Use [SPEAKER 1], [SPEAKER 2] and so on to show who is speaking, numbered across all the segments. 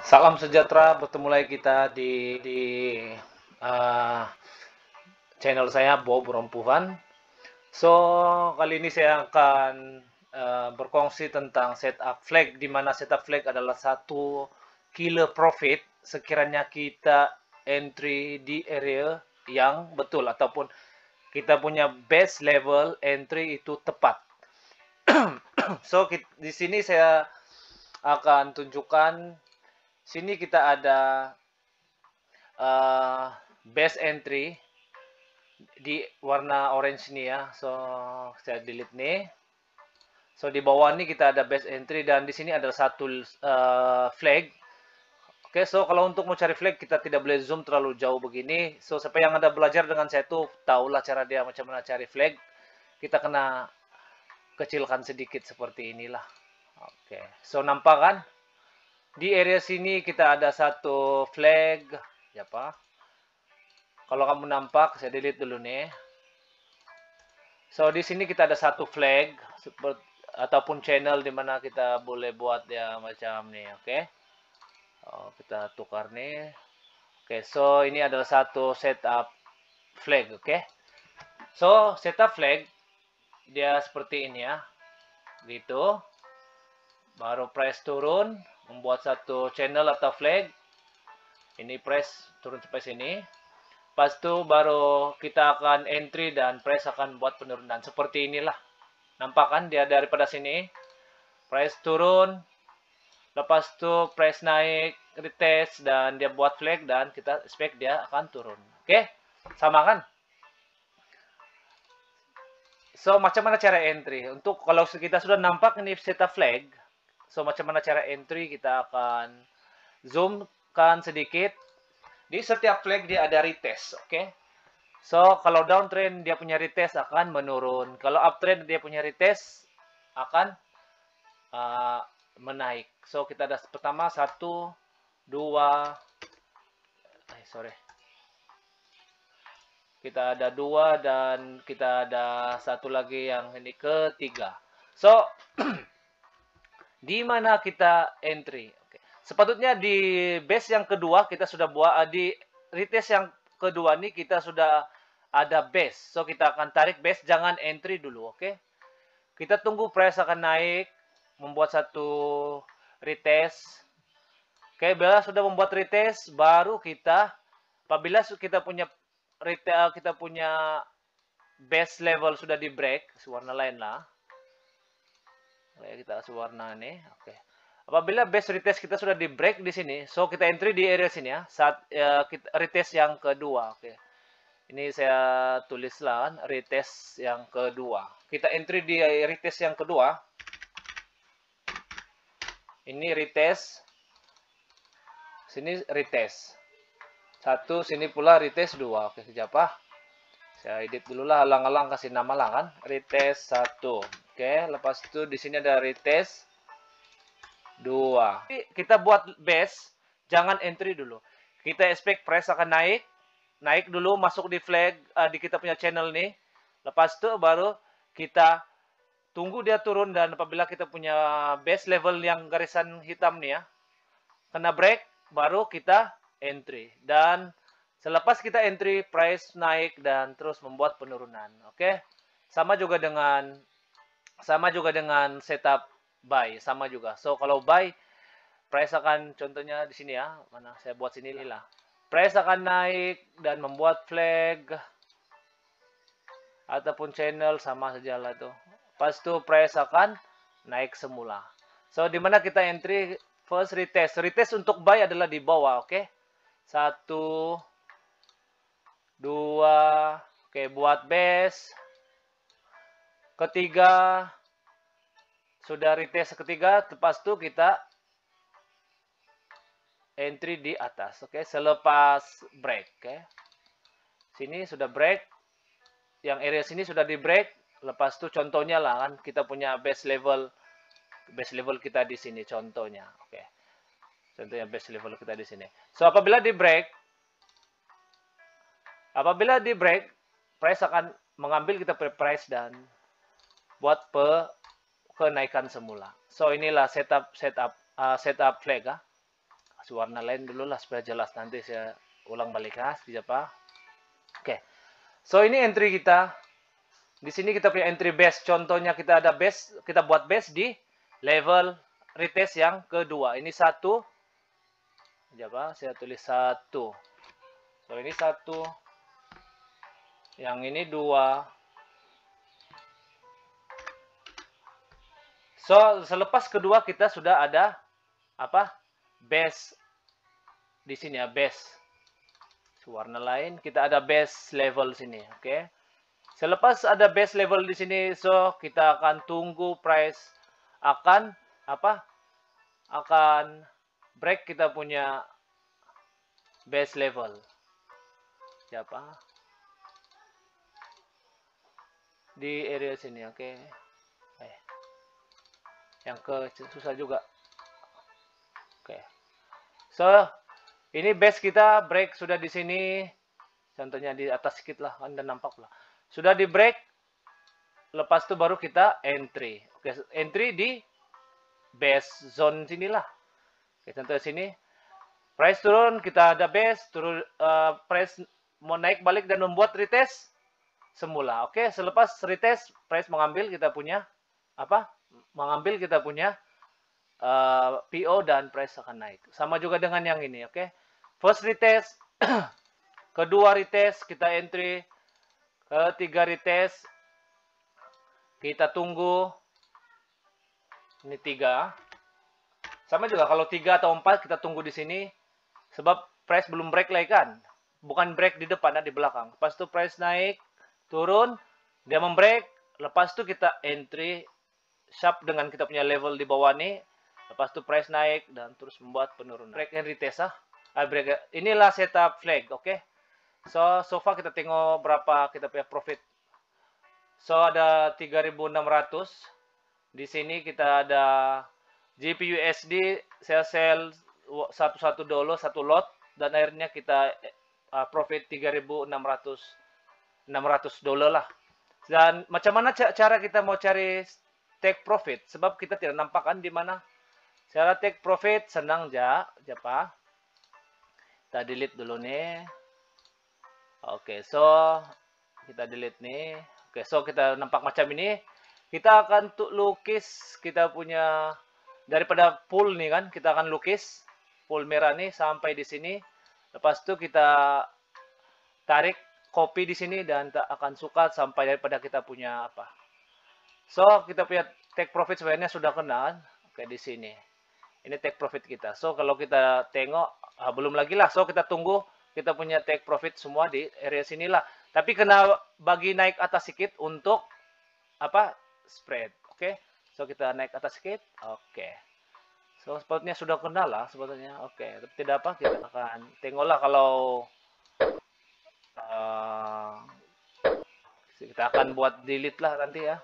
[SPEAKER 1] Salam sejahtera, bertemu lagi kita di uh, channel saya Bob Rompuhan. So, kali ini saya akan berkongsi tentang setup flag, di mana setup flag adalah satu killer profit sekiranya kita entry di area yang betul ataupun kita punya base level entry itu tepat. So, di sini saya akan tunjukkan. Sini kita ada base entry di warna orange ini ya. So, saya delete nih. So, di bawah ini kita ada base entry dan di sini ada satu flag. Oke, so kalau untuk mau cari flag kita tidak boleh zoom terlalu jauh begini. So, siapa yang ada belajar dengan saya tuh tahulah cara dia macam mana cari flag. Kita kena kecilkan sedikit seperti inilah. Oke, so nampak kan? Di area sini kita ada satu flag. Siapa? Kalau kamu nampak, saya delete dulu nih. So, di sini kita ada satu flag ataupun channel di mana kita boleh buat ya macam nih, oke? Okay? Oh, kita tukar nih. Oke, okay, so ini adalah satu setup flag, oke? Okay? So, setup flag dia seperti ini ya. Gitu. Baru press turun, membuat satu channel atau flag. Ini press turun sampai sini. Pas itu baru kita akan entry dan press akan buat penurunan. Seperti inilah. Nampak kan dia daripada sini. Press turun. Lepas itu press naik, retest, dan dia buat flag dan kita expect dia akan turun. Oke? Sama kan? So, macam mana cara entry? Untuk kalau kita sudah nampak ini setup flag. So, macam mana cara entry? Kita akan zoom kan sedikit. Di setiap flag dia ada retest, oke? So, kalau downtrend dia punya retest akan menurun. Kalau uptrend dia punya retest akan menaik. So, kita ada pertama 1, 2, sorry. Kita ada 2 dan kita ada satu lagi yang ini ketiga. So, di mana kita entry? Okay. Sepatutnya di base yang kedua kita sudah buat, di retest yang kedua nih kita sudah ada base. So, kita akan tarik base, jangan entry dulu, oke? Okay? Kita tunggu price akan naik, membuat satu retest. Oke, bila sudah membuat retest, baru kita, apabila kita punya base level sudah di break, warna lain lah. Oke, kita kasih warna nih. Oke. Apabila base retest kita sudah di break di sini, so kita entry di area sini ya. Saat kita retest yang kedua. Oke. Ini saya tulislah kan, retest yang kedua. Kita entry di retest yang kedua. Ini retest. Sini retest. Satu, sini pula retest 2. Oke, siapa? Saya edit dulu lah, alang-alang kasih nama lah kan. Retest 1. Oke, lepas itu di sini ada retest 2. Kita buat base, jangan entry dulu. Kita expect price akan naik. Naik dulu, masuk di flag, di kita punya channel nih. Lepas itu baru kita tunggu dia turun dan apabila kita punya base level yang garisan hitam nih ya, kena break, baru kita entry. Dan selepas kita entry, price naik dan terus membuat penurunan. Oke? Sama juga dengan setup buy, sama juga. So kalau buy, price akan contohnya di sini ya, mana saya buat sini lah. Price akan naik dan membuat flag ataupun channel sama saja lah tuh. Pas itu price akan naik semula. So di mana kita entry first retest. Retest untuk buy adalah di bawah, oke? Okay? 1, 2, oke, buat base. Ketiga, sudah retest ketiga, lepas itu kita entry di atas, oke? Selepas break, oke? Sini sudah break, yang area sini sudah di break, lepas itu contohnya lah kan, kita punya base level kita di sini contohnya, oke? Contohnya base level kita di sini. So apabila di break, price akan mengambil kita price dan buat kenaikan semula. So inilah setup flag. kasih warna lain dulu lah supaya jelas, nanti saya ulang balik ya siapa. Oke. So ini entry kita. Di sini kita punya entry base. Contohnya kita ada base, kita buat base di level retest yang kedua. Ini 1. Coba saya tulis 1. So ini 1. Yang ini 2. So selepas kedua kita sudah ada apa? Base di sini ya, base. Warna lain, kita ada base level sini, oke. Selepas ada base level di sini, so kita akan tunggu price akan apa? Akan break kita punya base level. Siapa? Di area sini, oke. Yang ke susah juga. Oke. So, ini base kita break sudah di sini. Contohnya di atas sedikit lah, Anda nampak lah. Sudah di break. Lepas itu baru kita entry. Oke, entry di base zone sinilah. Oke, contohnya sini. Price turun, kita ada base, turun price mau naik balik dan membuat retest semula. Oke, selepas retest, price mengambil kita punya apa? Mengambil kita punya PO dan price akan naik. Sama juga dengan yang ini, oke. First retest, kedua retest kita entry, ketiga retest kita tunggu. Ini 3. Sama juga kalau 3 atau 4 kita tunggu di sini sebab price belum break lagi kan. Bukan break di depan, di belakang. Lepas itu price naik, turun, dia membreak, lepas itu kita entry sharp dengan kita punya level di bawah nih. Lepas itu price naik dan terus membuat penurunan. Break and retest break. Inilah setup flag, oke. So far kita tengok berapa kita punya profit. So ada 3.600. Di sini kita ada GPUSD, saya sell $1 satu lot dan akhirnya kita profit 3.600 lah. Dan macam mana cara kita mau cari take profit? Sebab kita tidak nampakkan di mana. Cara take profit senang Pak. Kita delete dulu nih. Oke, so kita delete nih. Oke, so kita nampak macam ini. Kita akan lukis kita punya daripada pool nih kan, kita akan lukis pool merah nih sampai di sini. Lepas itu kita tarik copy di sini dan akan suka sampai daripada kita punya apa. So, kita punya take profit sebenarnya sudah kenal. Oke, di sini. Ini take profit kita. So, kalau kita tengok, belum lagi lah. So, kita tunggu kita punya take profit semua di area sinilah. Tapi kena bagi naik atas sedikit untuk apa? Spread. Oke. So, kita naik atas sedikit. Oke. So, sepertinya sudah kenal lah sebetulnya. Oke. Tapi tidak apa, kita akan tengoklah kalau kita akan buat delete lah nanti ya.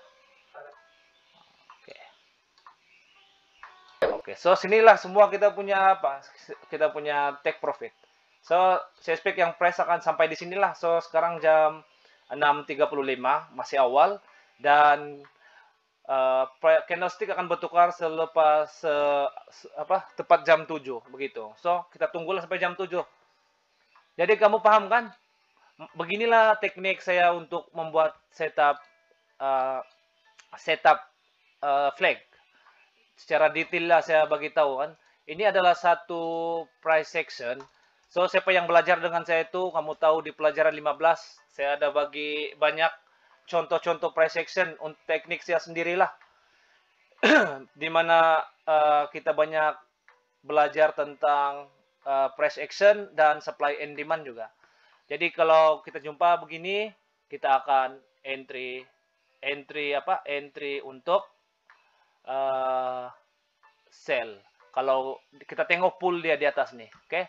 [SPEAKER 1] Oke, so sinilah semua kita punya apa? Kita punya take profit. So, saya expect yang price akan sampai di sinilah. So, sekarang jam 6.35, masih awal. Dan candlestick akan bertukar selepas tepat jam 7 begitu. So, kita tunggulah sampai jam 7. Jadi kamu paham kan? Beginilah teknik saya untuk membuat setup flag. Secara detail lah saya bagi tahu kan. Ini adalah satu price section. So, siapa yang belajar dengan saya itu, kamu tahu di pelajaran 15, saya ada bagi banyak contoh-contoh price section untuk teknik saya sendirilah. Di mana kita banyak belajar tentang price action dan supply and demand juga. Jadi kalau kita jumpa begini, kita akan entry untuk sell. Kalau kita tengok pool dia di atas nih, oke?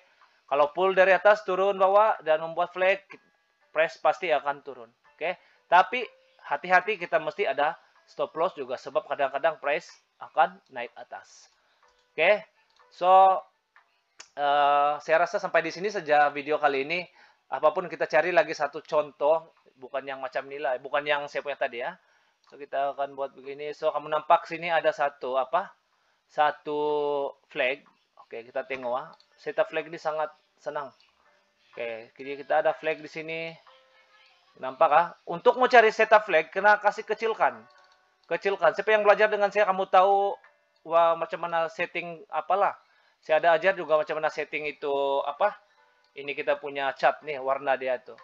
[SPEAKER 1] Kalau pool dari atas turun bawah dan membuat flag, price pasti akan turun, oke? Tapi hati-hati, kita mesti ada stop loss juga sebab kadang-kadang price akan naik atas, oke? So saya rasa sampai di sini saja video kali ini. Apapun kita cari lagi satu contoh, bukan yang macam ini lah, bukan yang saya punya tadi ya. So, kita akan buat begini. So, kamu nampak sini ada satu flag. Oke, kita tengok setup flag ini sangat senang. Oke, jadi kita ada flag di sini. Nampak Untuk mau cari setup flag, kena kasih kecilkan. Kecilkan. Siapa yang belajar dengan saya, kamu tahu macam mana setting apalah. Saya ada ajar juga macam mana setting itu apa. Ini kita punya cat nih, warna dia tuh.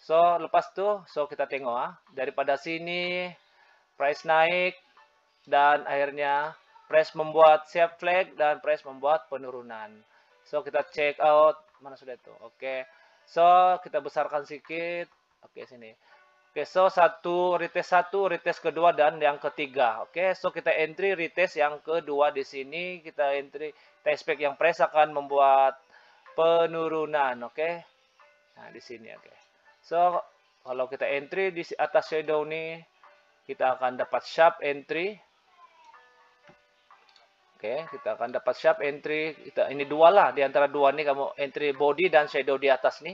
[SPEAKER 1] So, lepas tuh, kita tengok daripada sini, price naik, dan akhirnya price membuat siap flag, dan price membuat penurunan. So, kita check out, mana sudah itu. Oke. So, kita besarkan sedikit. Oke, sini. Oke, so retest kedua, dan yang ketiga. Oke, so kita entry retest yang kedua di sini. Kita entry, kita expect yang price akan membuat penurunan. Oke. Nah, di sini. Oke. So, kalau kita entry di atas shadow nih, kita akan dapat sharp entry. Oke, kita akan dapat sharp entry. Ini dua lah, di antara dua nih kamu entry body dan shadow di atas nih.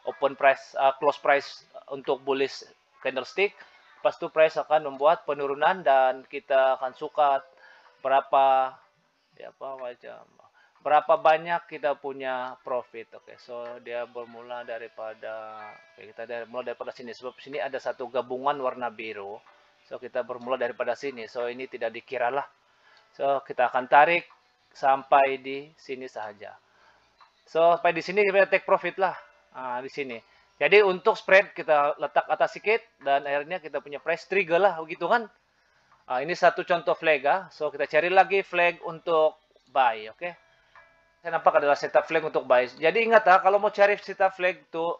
[SPEAKER 1] Open price, close price untuk bullish candlestick. Lepas itu price akan membuat penurunan dan kita akan suka berapa banyak kita punya profit. Oke, so dia bermula daripada mulai daripada sini, sebab sini ada satu gabungan warna biru. So kita bermula daripada sini. So ini tidak dikira lah. So kita akan tarik sampai di sini saja. So sampai di sini kita take profit lah. Nah, di sini. Jadi untuk spread kita letak atas sedikit dan akhirnya kita punya price trigger lah, begitu kan? Nah, ini satu contoh flag So kita cari lagi flag untuk buy, oke? Saya nampak adalah setup flag untuk buy. Jadi ingat kalau mau cari setup flag tuh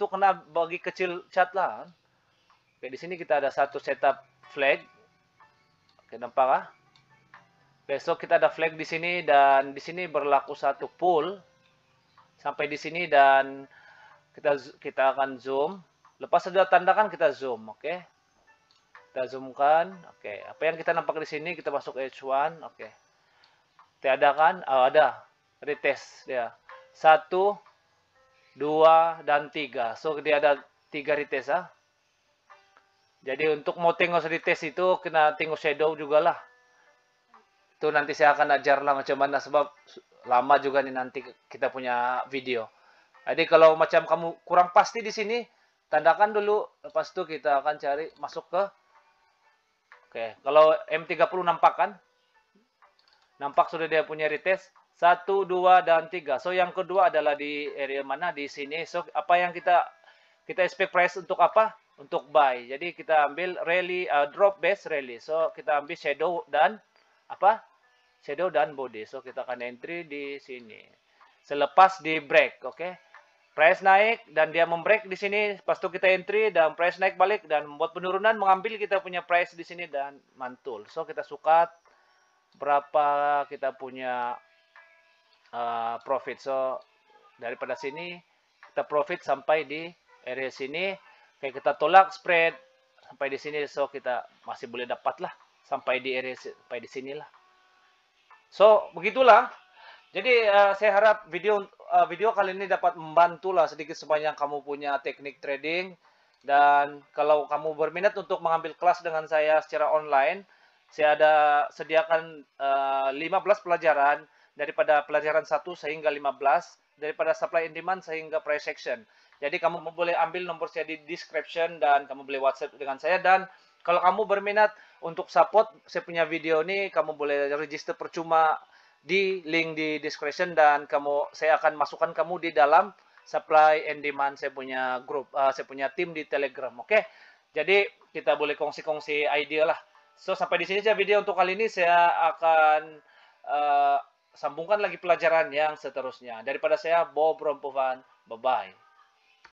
[SPEAKER 1] kena bagi kecil cat lah. Oke, di sini kita ada satu setup flag. Oke, nampak Besok kita ada flag di sini dan di sini berlaku satu pull sampai di sini dan kita akan zoom. Lepas sudah tandakan kita zoom, oke? Kita zoomkan, oke. Apa yang kita nampak di sini kita masuk H1, oke. Tiada kan? Oh, ada. Retest dia. 1, 2 dan 3. So dia ada 3 retest Jadi untuk mau tengok retest itu kena tengok shadow juga lah. Itu nanti saya akan ajar lah macam mana sebab lama juga nih nanti kita punya video. Jadi kalau macam kamu kurang pasti di sini, tandakan dulu. Lepas itu kita akan cari masuk ke. Oke, kalau M30 nampak kan? Nampak sudah dia punya retest 1, 2 dan 3. So yang kedua adalah di area mana? Di sini. So apa yang kita expect price untuk apa? Untuk buy. Jadi kita ambil rally drop base rally. So kita ambil shadow dan apa? Shadow dan body. So kita akan entry di sini. Selepas di break, oke? Price naik dan dia membreak di sini, pas itu kita entry dan price naik balik dan membuat penurunan, mengambil kita punya price di sini dan mantul. So kita suka berapa kita punya profit. So daripada sini kita profit sampai di area sini. Kayak kita tolak spread sampai di sini, so kita masih boleh dapat lah sampai di area sampai di sini lah. So begitulah. Jadi saya harap video kali ini dapat membantu lah sedikit sebanyak kamu punya teknik trading. Dan kalau kamu berminat untuk mengambil kelas dengan saya secara online, saya ada sediakan 15 pelajaran daripada pelajaran 1 sehingga 15, daripada supply and demand sehingga price action. Jadi kamu boleh ambil nomor saya di description dan kamu boleh WhatsApp dengan saya. Dan kalau kamu berminat untuk support saya punya video ini, kamu boleh register percuma di link di description dan saya akan masukkan kamu di dalam supply and demand saya punya grup, saya punya tim di Telegram, oke? Jadi kita boleh kongsi-kongsi ide lah. So sampai di sini saja video untuk kali ini. Saya akan sambungkan lagi pelajaran yang seterusnya. Daripada saya Bob Rompovan, bye bye.